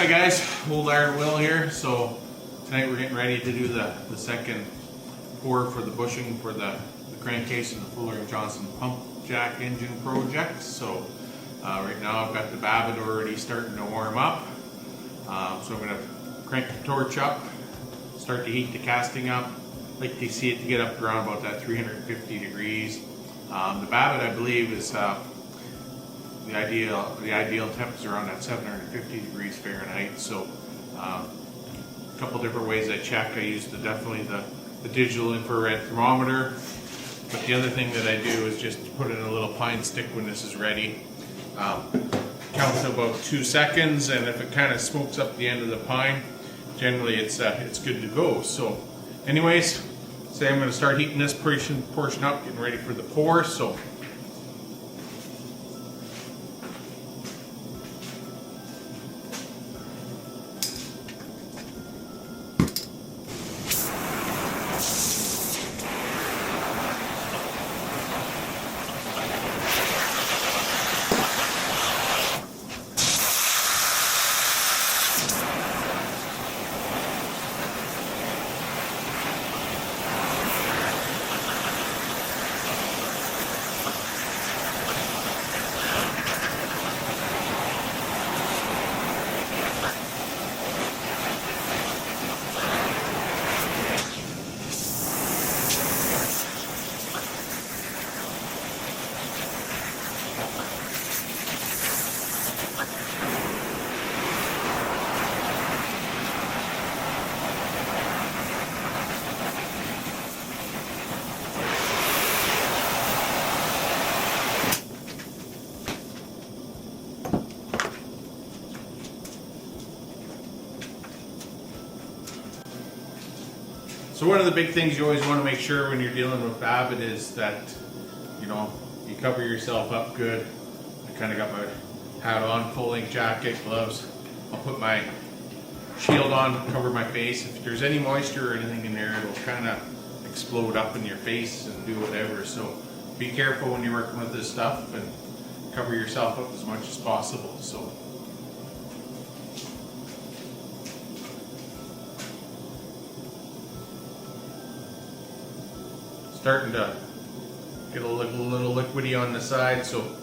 Hi guys, Old Iron Will here. So tonight we're getting ready to do the second pour for the bushing for the crankcase and the Fuller & Johnson pump jack engine project. So right now I've got the Babbitt already starting to warm up. So I'm going to crank the torch up, start to heat the casting up. I like to see it to get up around about that 350 degrees. The Babbitt, I believe, is the ideal temp is around that 750 degrees Fahrenheit. So a couple different ways I check. I use definitely the digital infrared thermometer, but the other thing that I do is just put in a little pine stick when this is ready. Count to about 2 seconds, and if it kind of smokes up the end of the pine, generally it's good to go. So anyways, say I'm going to start heating this portion up, getting ready for the pour. So So one of the big things you always want to make sure when you're dealing with Babbitt is that, you know, you cover yourself up good. I kind of got my hat on, full length jacket, gloves. I'll put my shield on, cover my face. If there's any moisture or anything in there, it'll kind of explode up in your face and do whatever. So be careful when you're working with this stuff and cover yourself up as much as possible. So starting to get a little liquidy on the side, so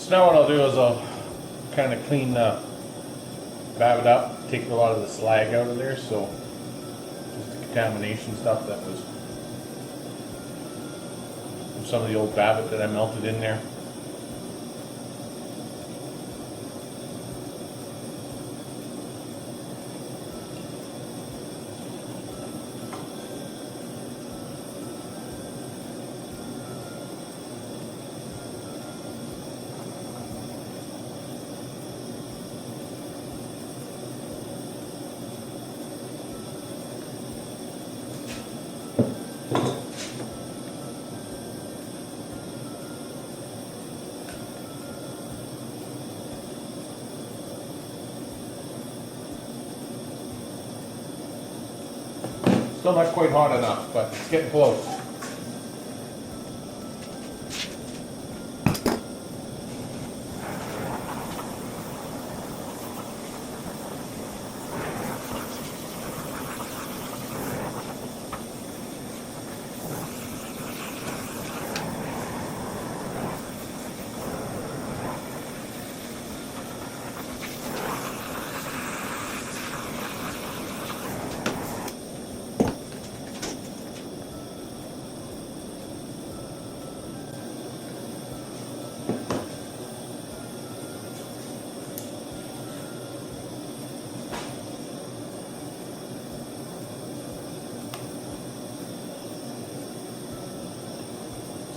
now what I'll do is I'll kind of clean the Babbitt up, take a lot of the slag out of there, so just the contamination stuff that was from some of the old Babbitt that I melted in there. Still not quite hot enough, but it's getting close.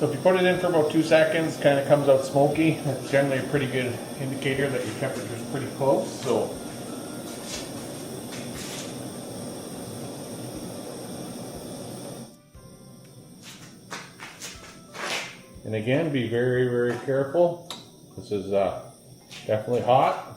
So if you put it in for about 2 seconds, kind of comes out smoky. That's generally a pretty good indicator that your temperature is pretty close. So and again, be very, very careful. This is definitely hot.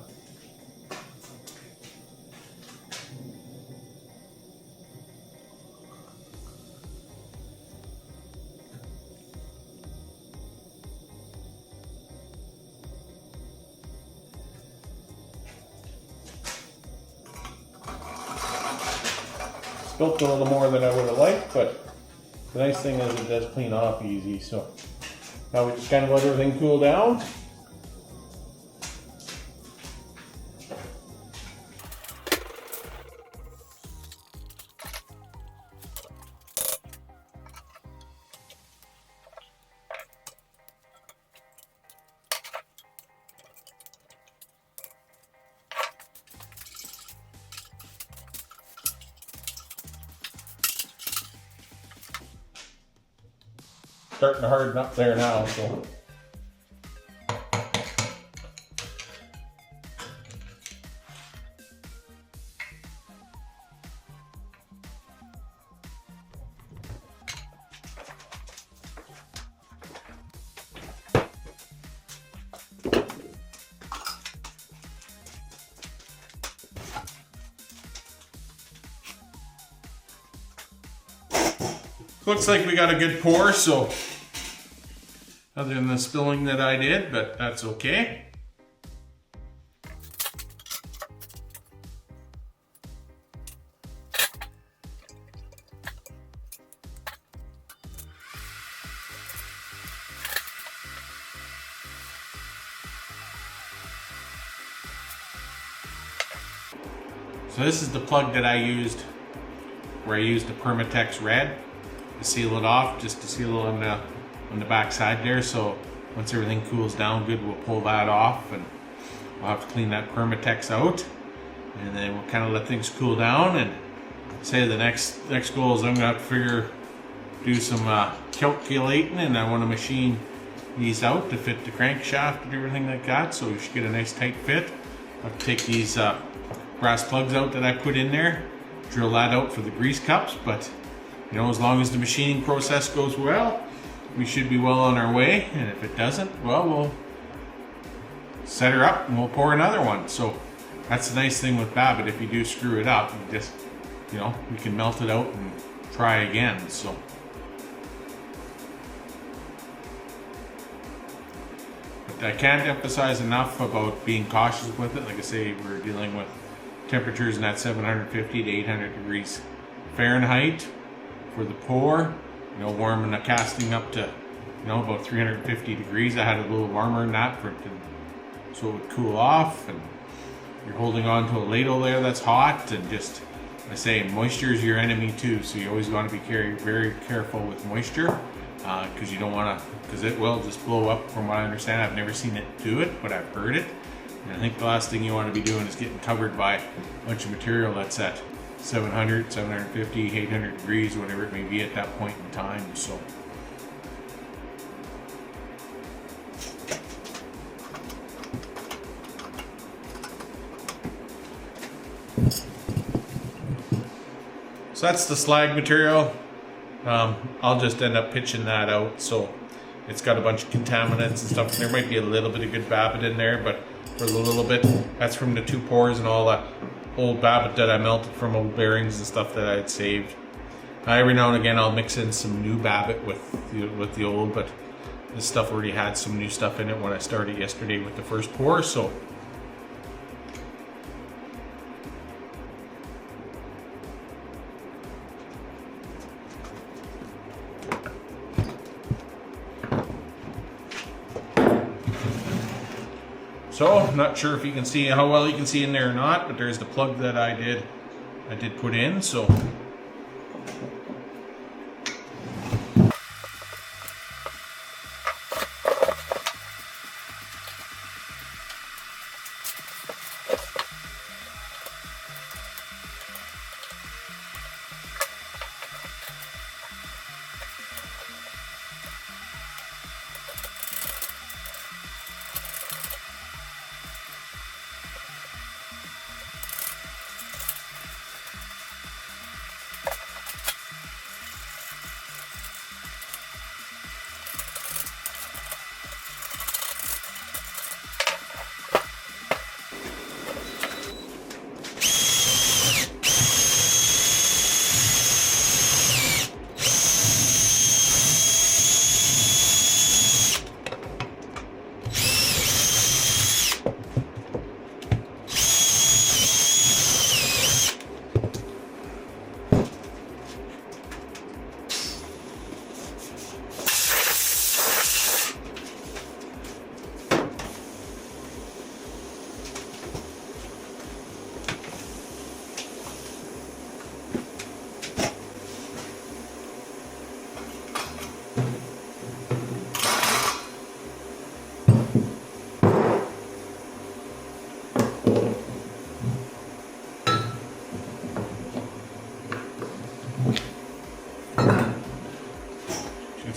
Spilt a little more than I would have liked, but the nice thing is it does clean off easy. So now we just kind of let everything cool down. Starting to harden up there now, so. Looks like we got a good pour, so other than the spilling that I did, but that's okay. So this is the plug that I used, where I used the Permatex Red to seal it off, just to seal it on the back side there. So once everything cools down good, we'll pull that off and we'll have to clean that Permatex out, and then we'll kind of let things cool down. And say the next goal is I'm gonna have to do some calculating, and I want to machine these out to fit the crankshaft and everything like that, so we should get a nice tight fit. I'll have to take these brass plugs out that I put in there, drill that out for the grease cups, but you know, as long as the machining process goes well, we should be well on our way. And if it doesn't, well, we'll set her up and we'll pour another one. So that's the nice thing with Babbitt. If you do screw it up, you just, you know, you can melt it out and try again. So but I can't emphasize enough about being cautious with it. Like I say, we're dealing with temperatures in that 750 to 800 degrees Fahrenheit for the pour. You know, warming the casting up to, you know, about 350 degrees. I had it a little warmer than that for it to, so it would cool off. And you're holding on to a ladle there that's hot, and just, I say, moisture is your enemy too. So you always want to be very careful with moisture, because you don't want to, because it will just blow up. From what I understand, I've never seen it do it, but I've heard it. And I think the last thing you want to be doing is getting covered by a bunch of material that's at 700, 750, 800 degrees, whatever it may be at that point in time. So that's the slag material. I'll just end up pitching that out. So it's got a bunch of contaminants and stuff. There might be a little bit of good Babbitt in there, but for a little bit, that's from the 2 pours and all that old Babbitt that I melted from old bearings and stuff that I had saved. Every now and again I'll mix in some new Babbitt with the old, but this stuff already had some new stuff in it when I started yesterday with the first pour. So I'm not sure if you can see how well you can see in there or not, but there's the plug that I did put in. So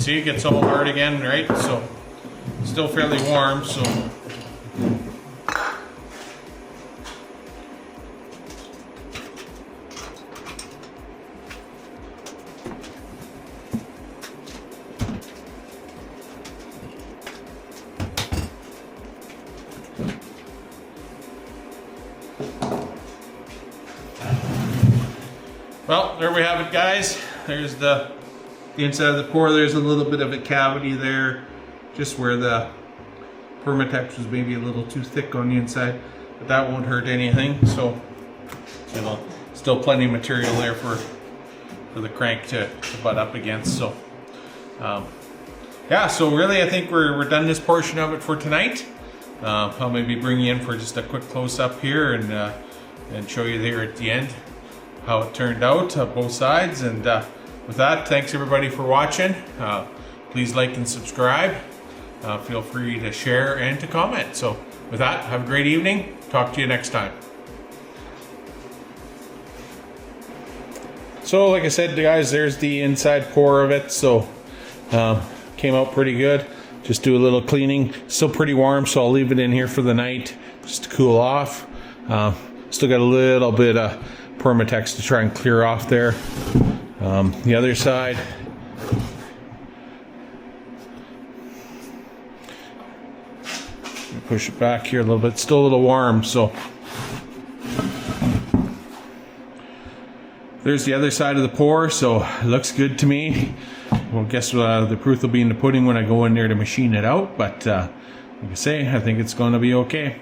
see it gets all hard again, right? So still fairly warm, so well, there we have it, guys. There's the inside of the pour. There's a little bit of a cavity there, just where the Permatex was maybe a little too thick on the inside, but that won't hurt anything. So, you know, still plenty of material there for the crank to butt up against. So, yeah. So really, I think we're done this portion of it for tonight. I'll maybe bring you in for just a quick close up here and show you there at the end how it turned out, both sides. And with that, thanks everybody for watching. Please like and subscribe. Feel free to share and to comment. So with that, have a great evening. Talk to you next time. So like I said, guys, there's the inside pour of it. So came out pretty good. Just do a little cleaning. Still pretty warm, so I'll leave it in here for the night just to cool off. Still got a little bit of Permatex to try and clear off there. The other side, push it back here a little bit. Still a little warm, so there's the other side of the pour. So it looks good to me. Well, guess the proof will be in the pudding when I go in there to machine it out. But like I say, I think it's going to be okay.